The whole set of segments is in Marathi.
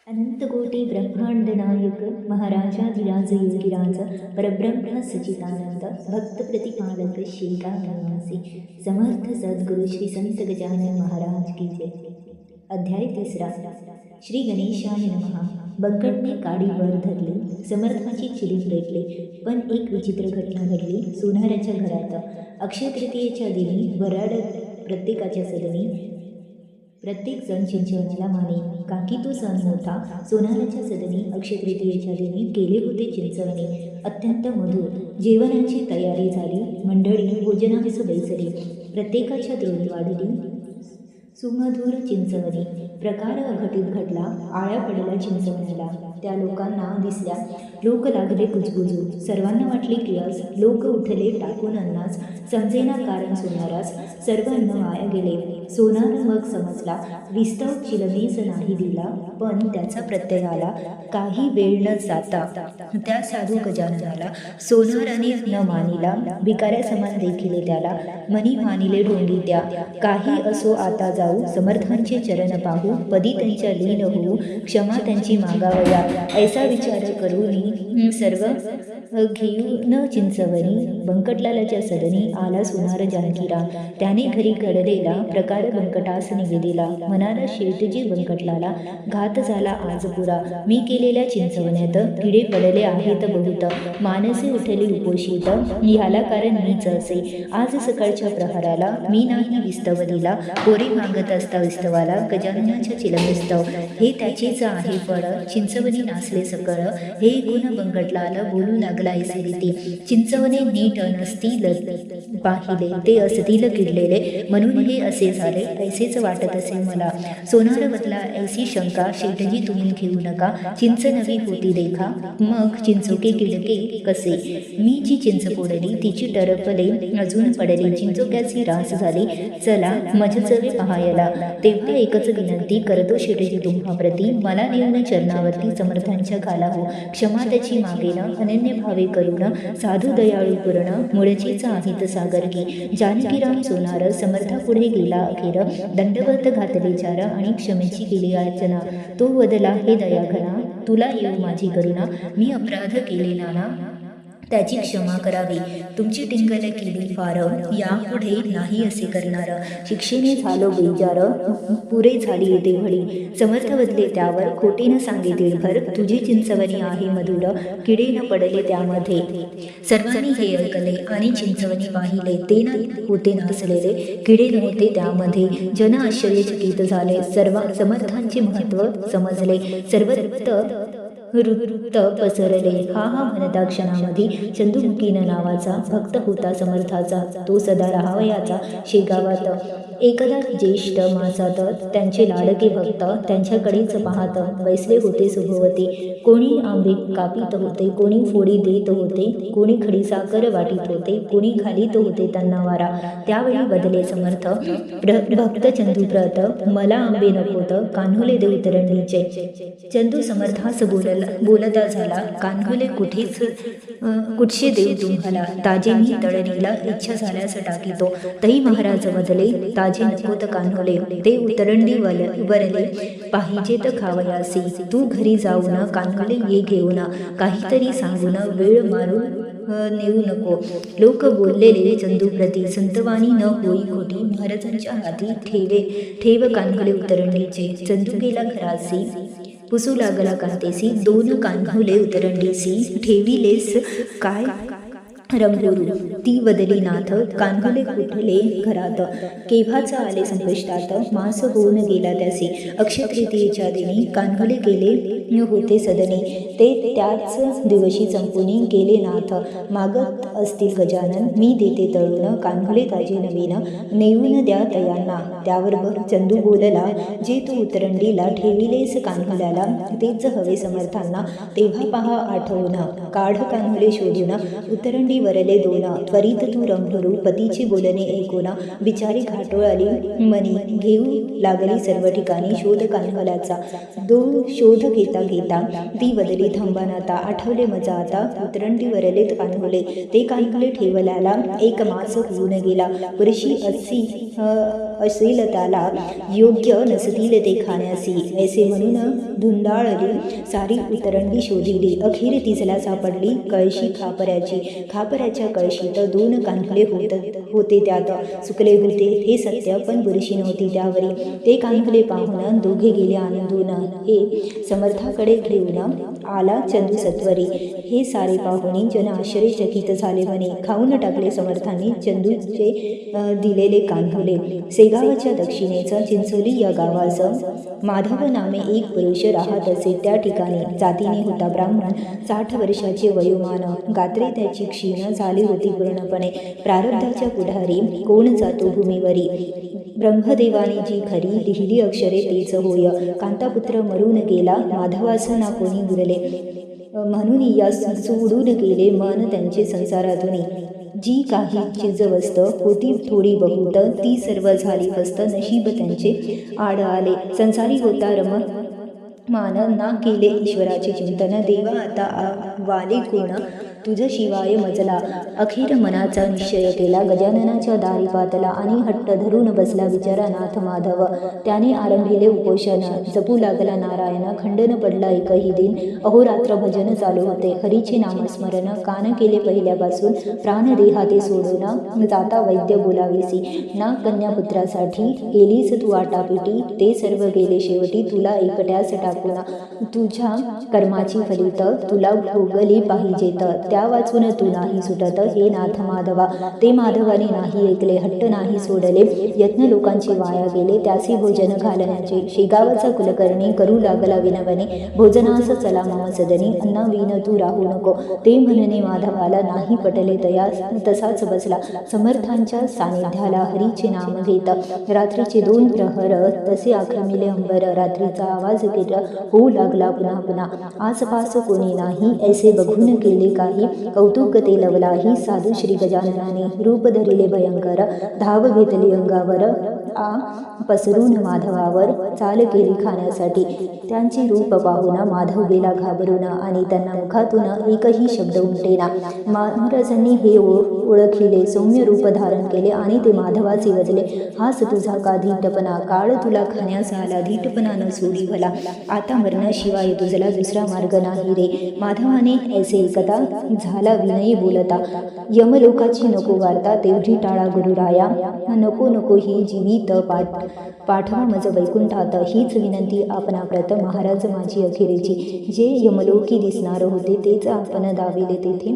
अनंतकोटी ब्रह्मांड नायक महाराजाधिराज योगीराज परब्रह्म सचिदानंद भक्त प्रतिपालक निवासी समर्थ सद्गुरु श्री संत गजानन महाराज की जय। अध्याय 3। श्री गणेशाय नमः। बंकटने काडी वर धरली, समर्थाची चिलीम रेटली, पण एक विचित्र घटना घडली सोनाराच्या घरात। अक्षय तृतीयेच्या दिनी वराड प्रत्येकाच्या सदनी प्रत्येक जण चिंचवण्याला माने। काकी तो सण मोठा सोनाराच्या सदनी अक्षय तृतीयेच्या दिनी केले होते चिंचवणे अत्यंत मधुर। जेवणाची तयारी झाली, मंडळी भोजनास बैसली, प्रत्येकाच्या द्रोणी वाढली सुमधुर चिंचवणे। प्रकार अघटित घडला, आळ्या पडल्या चिंचवण्याला। त्या लोकांना दिसल्या, लोक लागले कुजबुजू, सर्वांना वाटले किळस, लोक उठले टाकून अन्नास, समजेना कारण सोनारास, सर्व अन्न वाया गेले। सोनार मग समजला, विस्तव चिलमेस नाही दिला, पण त्याचा प्रत्यय आला। काही वेळ न जाता त्या साधू गजाननाला सोनाराने न मानिला, भिकाऱ्यासमान देखिले त्याला, मनी मानिले ढोंगी त्या। काही असो आता जाऊ, समर्थांचे चरण पाहू, पदी त्यांच्या लीन होऊ, क्षमा त्यांची मागावया, ऐसा विचार करून सर्व घेऊन चिंचवणी बंकटलालाच्या सदनी आला सोनार जानकीराम। त्याने घरी घडलेला प्रकार बंकटास निवेदिला, म्हणाला शेठजी बंकटलाला, घात झाला आज पुरा, मी केलेल्या चिंचवण्यात किडे पडले आहेत बहुत, मानसे उठली उपोषित, ह्याला कारण मीच असे। आज सकाळच्या प्रहाराला मी नाही विस्तव दिला, कोरे मागत असता विस्तवाला गजाननाच्या चिलमिस्तव, हे त्याचेच आहे फळ, चिंचवणी नासले सकळ। हे ऐकून बंकटलाल बोलू लागला ऐसे रीती, चिंचवणे नीट नसतील पाहिले, ते असतील किडलेले, म्हणून हे असे झाले, ऐसेच वाटत असे मला। सोनार बदला ऐसी शंका, शेठजी तुम्ही घेऊ नका, चिंच नवी होती देखा, मग चिंचोके किडके कसे। मी जी चिंच फोडली तिची टरपले अजून पडली, चिंचोक्याची रास झाली, चला मजचवे पहायला। तेव्हा एकच विनंती करतो शेठजी तुम्हा प्रती, मला नेऊन चरणावरती समर्थांच्या घाला हो, क्षमा त्याची मागेन, अनन्य भावे करुण, साधू दयाळू पूर्ण, मुळचीचा आहित सागर की। जानकीराम सोनार समर्थापुढे गेला अखेर, दंडवत घातले चार, आणि क्षमेची केली याचना। तो वदला हे दयाघना, तुला येऊ माझी करुणा, मी अपराध केले नाना, त्याची क्षमा करावी, तुमची टिंगल केली फार, यापुढे नाही असे करणार, शिक्षेने झालो बेजार, पुरे झाली येते भडी, समर्थ बदले त्यावर, खोटे न सांगे तिळभर, तुझी चिंचवणी आहे मधुर, किडे न पडले त्यामध्ये। सर्वांनी हे ऐकले आणि चिंचवणी पाहिले, ते न होते नासलेले, किडे नव्हते त्यामध्ये। जन आश्चर्यचकित झाले, सर्व समर्थांचे महत्व समजले, सर्वत्र वृत्त पसरले। हा म्हणता क्षणामध्ये चंदुमुकीन नावाचा भक्त होता समर्थाचा, तो सदा राहावयाचा शेगावात। एकदा ज्येष्ठ मासात त्यांचे लाडके भक्त त्यांच्याकडेच पाहत बैसले होते सुभवते। कोणी आंबे कापित होते, कोणी फोडी देत होते, कोणी खडी साखर वाटीत होते, कोणी घालीत होते त्यांना वारा। त्यावेळी बदले समर्थ भक्त चंदुप्रत, मला आंबे नकोत, कान्होले देऊ तरंडीचे। चंदू समर्थास बोलता झाला, कान्होले कुठचे देऊ तुम्हाला, ताजे मी तळणीला इच्छा झाल्यास टाकीतो। तही महाराज बदले, ताजे नकोत कान्होले, ते उतरंडी वरले पाहिजेत खावयासी। तू घरी जाऊन कान्होले ये घेऊन, काहीतरी सांगून वेळ मारून नेऊ नको। लोक बोललेले चंदूप्रती, संतवाणी न होई खोटी, महाराजांच्या हाती ठेव कान्होले उतरंडीचे। चंदू गेला घरासी, पुसू लागला कांतेसी, दोन कान्होले उतरंडीसी, ठेविलेस काय रंगोरू, ती वदली नाथ, कान्होले कुठले घरात, केव्हाचा आले संकष्टात, मास होऊन गेला त्यासी। अक्षय तृतीयेच्या दिनी कान्होले गेले होते सदनी, ते त्याच दिवशी संपुनी गेले नाथ। मागत असतील गजानन, मी देते तळून, कान्होले ताजे नवीन, नेऊन द्या तयांना। त्यावर चंदू बोलला, जे तू उतरंडीला ठेविलेस कान्होल्याला, तेच हवे समर्थांना, तेव्हा पहा आठवून, काढ कान्होले शोधून, उतरंडी वरले दोन, त्वरित तू रंभरू, पतीची बोलणे ऐकून, बिचारी घाटोळाली मनी, घेऊ लागली सर्व ठिकाणी शोध कान्होल्याचा। शोध घेता घेता ती वदली थांबानाता, आठवले मजा आता, उतरंडी वरलेत कान्होले, ते कान्होले ठेवल्याला एक मास होऊन गेला, वर्षी 80 असेल त्याला योग्य नसतील ते खाण्यासी. ऐसे म्हणून धुंदाळली सारी उतरंडी शोधिली. अखेर तिसला सापडली कळशी खापऱ्याची. खापऱ्याच्या कळशीत 2 कांदले होते त्यात सुकले होते हे सत्य, पण बुरशी नव्हती त्यावरी. ते कांदले पाहून दोघे गेले आनंदून. हे समर्थाकडे घेऊन आला चंदू सत्वरी. हे सारे पाहुणे जन आश्चर्यचकित झाले म्हणे. खाऊन टाकले समर्थांनी चंदूचे दिलेले कांदले. सेगावाच्या दक्षिणेचं चिंचोली या गावाचं माधव नामे एक पुरुष राहत असे. त्या ठिकाणी जातीने होता ब्राह्मण. 60 वर्षाचे वयोमान. गात्रे त्याची क्षीण झाली होती पूर्णपणे. प्रारब्धाच्या पुढारी कोण जातो भूमीवरी. ब्रह्मदेवाने जी खरी लिहिली अक्षरे तेच होय. कांतापुत्र मरून गेला माधवास ना कोणी उरले. म्हणून या सोडून गेले मन त्यांचे संसारातून. जी काही चिजवस्त होती थोडी बहुत ती सर्व झाली फस्त. नशीब त्यांचे आड आले. संसारी होता मान ना केले ईश्वराचे चिंतन. देवा आता वाले कोण तुझ शिवाय मजला. अखेर मनाचा निश्चय केला. गजाननाच्या दारी पातला आणि हट्ट धरून बसला विचारा नाथ माधव. त्याने आरंभिले उपोषण. जपू लागला नारायण. खंडन पडला एकही दिन. अहोरात्र भजन चालू होते. हरीचे नामस्मरण कान केले पहिल्यापासून. प्राण देहाते सोडून जाता वैद्य बोलावेसी. ना कन्यापुत्रासाठी केलीस तू आटापिटी. ते सर्व गेले शेवटी तुला एकट्यास टाकून. तुझ्या कर्माची फलित तुला भोगली पाहिजेत. त्या वाचून तू नाही सुटत हे नाथ माधवा. ते माधवाने नाही ऐकले. हट्ट नाही सोडले. यत्न लोकांचे वाया गेले. त्याचे भोजन घालण्याचे. शेगावचा कुलकर्णी करू लागला विनवणे. भोजनास चला मम सदनी. अन्ना विन तू राहू नको. ते म्हणणे माधवाला नाही पटले. तसाच बसला समर्थांच्या सानिध्याला. हरीचे नाम घेत रात्रीचे 2 प्रहर तसे आक्रमिले अंबर. रात्रीचा आवाज केला होऊ लागला पुन्हा पुन्हा. आसपास कोणी नाही ऐसे बघून केले काही. कौतुक ते लवलाही. साधू श्री गजाननाने रूप धरिले भयंकर. धाव घेतली अंगावर पसरून माधवावर. चाल केली खाण्यासाठी. त्यांचे रूप पाहून माधव गेला घाबरून आणि त्यांना मुखातून एकही शब्द उमटेना. महाराजांनी हे ओळखिले. सौम्य रूप धारण केले आणि ते माधवाचे वजले. हाच तुझा का धीटपणा. काळ तुला खाण्यास आला. धीटपणा न सोडी भला. आता मरणाशिवाय तुझला दुसरा मार्ग नाही रे. माधवाने ऐसे एकदा झाला विनयी बोलता. यमलोकाची नको वार्ता तेवढी टाळा गुरुराया. नको नको ही जीवित पाठवा मज वैकुंठात. हीच विनंती आपणाप्रत महाराज माझी अखेरीची. जे यमलोकी दिसणार होते तेच आपण दाविले तेथे.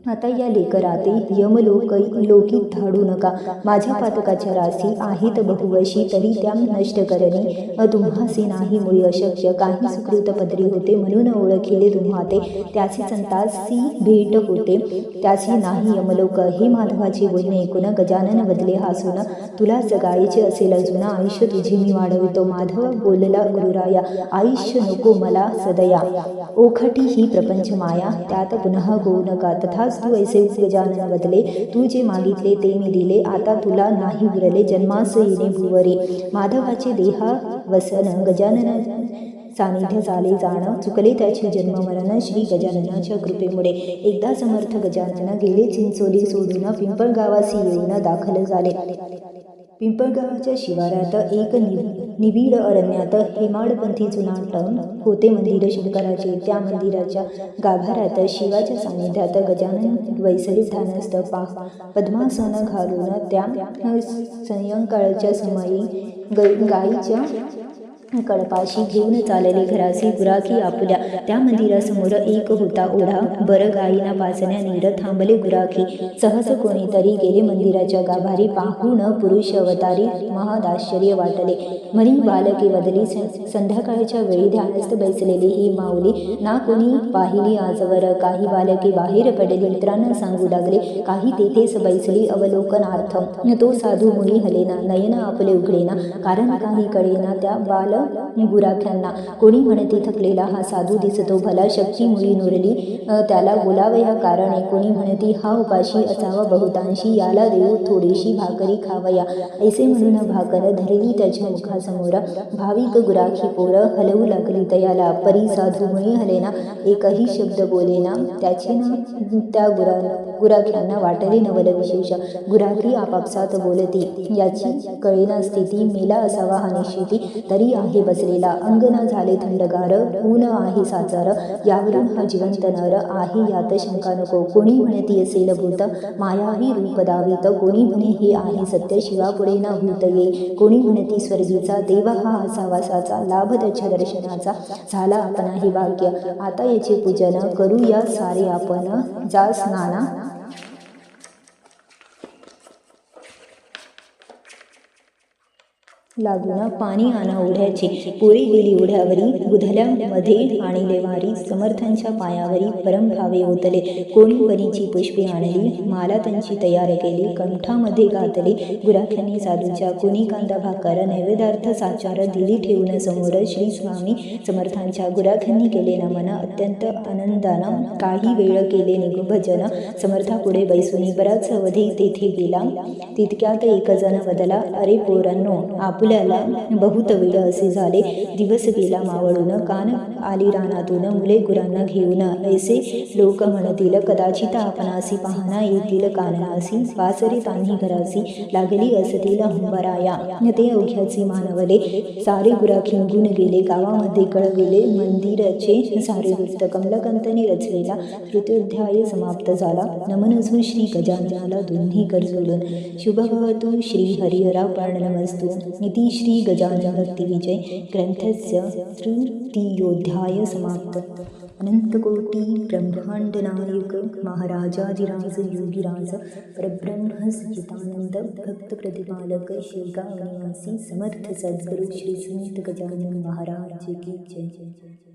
आता या लेकराते यमलोकी धाडू नका. माझ्या पातकाच्या राशी आहेत बहुवशी. तरी त्या नष्ट करणे तुम्हासी नाही मुळी अशक्य. काही सुकृत पदरी होते म्हणून ओळखिले तुम्हाते. त्याची संतासी भेट होते त्याची नाही यमलोक. हे माधवाचे बोलणे ऐकून गजानन बदले हसून. तुला जगायचे असेल अजून आयुष्य तुझे मी वाढवितो. माधव बोलला गुरुराया. आयुष्य नको मला सदया. ओखटी ही प्रपंच माया त्यात पुन्हा होऊ नका. तथाच तू ऐसे गजानन बदले. तू जे मागितले ते मी दिले. आता तुला नाही उरले जन्मास येणे भुवरे. माधवाचे देहा वसन गजानन सानिध्य झाले जाण. चुकले त्याचे जन्म मरण श्री गजाननाच्या कृपेमुळे. एकदा समर्थ गजानन गेले चिंचोली सोडून. पिंपळगावासी येऊन दाखल झाले. पिंपळगावाच्या शिवारात एक निबिड अरण्यात हेमाडपंथी जुनाट होते मंदिर शंकराचे. त्या मंदिराच्या गाभाऱ्यात शिवाच्या सानिध्यात गजानन वैसरीत ध्यानस्थ पद्मासन घालून त्या सायंकाळच्या समयी गायीच्या कळपाशी घेऊन चालले घरासी गुराखी आपल्या. त्या मंदिरासमोर एक होता ओढा. बर गायीना पाचण्या नीर थांबले गुराखी. सहज कोणीतरी गेले मंदिराच्या गाभारी. पाहून पुरुष अवतारी महादाश्चर्य वाटले. म्हणी बालके वदली. संध्याकाळच्या वेळी ध्यानस्थ बैसलेली ही माऊली ना कोणी पाहिली आजवर. काही बालके बाहेर पडली. मित्रांना सांगू लागले. काही तेथेच बैसली अवलोकनार्थ. तो साधू मुनी हलेना. नयन आपले उघडेना. कारण काही कळेना. त्या गुराख्यांना. कोणी म्हणते थकलेला हा साधू दिसतो, भला शक्तीमुळी नुरली त्याला बोलावया कारणे. कोणी म्हणते हा उपाशी असावा बहुतांशी, याला देऊ थोडीशी भाकरी खावया. ऐसे म्हणून भाकर धरली त्याच्या मुखासमोर. भाविक गुराखी पोर हलवू लागली तयाला. परी साधूमुळे हलेना, एकही शब्द बोलेना. त्याचे ना त्या गुराख्यांना वाटले नवल विशेष. गुराखी आपापसात बोलती, याची कळेना स्थिती. मेला असावा हा निश्चिती, तरी आहे बसलेला. अंगण झाले थंडगार, ऊन आहे साचार. यावरून हा जिवंत नर आहे, यात शंका नको. कोणी म्हणती असेल भूत, मायाही रूप दावित. कोणी म्हणे हे आहे सत्य, शिवापुढे ना भूत येई. कोणी म्हणती स्वर्गीचा, देव हा असावा साचा. लाभ त्याच्या दर्शनाचा, झाला आपण हे भाग्य. आता याचे पूजन करूया सारे आपण. जा स्नाना लागून पाणी आणा ओढ्याचे. पोरी गेली ओढ्यावरी, बुधल्यामध्ये आणिले वारी. समर्थांच्या पायावरी परमभावे ओतले. कोणी वनीची पुष्पे आणली, माला त्यांची तयार केली. कंठामध्ये घातली गुराख्यांनी साधूच्या. कोणी कांदा भाकर नैवेद्यार्थ साचार दिली ठेवून समोर. श्री स्वामी समर्थांच्या गुराख्यांनी केले नमन. अत्यंत आनंदानं काही वेळ केले निगुभजन. समर्थापुढे बैसुनी बराच अवधी तेथे गेला. तितक्यात एक जण वदला, अरे पोरांनो, आपल्याला बहुत वेळ असे झाले. दिवस गेला मावळून, कान आली रानातून मुले गुरांना घेऊन. ऐसे लोक म्हणतील, कदाचित आपणासी पाहणा येतील काननासी. वासरे तान्ही घरासी लागली असतील हंबराया. ते अवघ्याची मानवले, सारे गुराखी निघून गेले. गावामध्ये कळविले मंदिराचे सारे वृत्त. कमलकांतने रचलेला तृतीयोध्याय समाप्त झाला. नमन असो श्री गजाननाला दोन्ही कर जोडून. शुभ भवतु श्री हरिहरा प्रणनमस्तु. इति श्री गजानन भक्ति विजय ग्रंथस्य तृतीयोध्याय समाप्त. अनंतकोटि ब्रह्मांड नायक महाराजाधिराज योगीराज परब्रह्म सच्चिदानंद भक्त प्रतिपालक शिवगाव निवासी समर्थ सद्गुरु श्री संत गजानन महाराज की जय.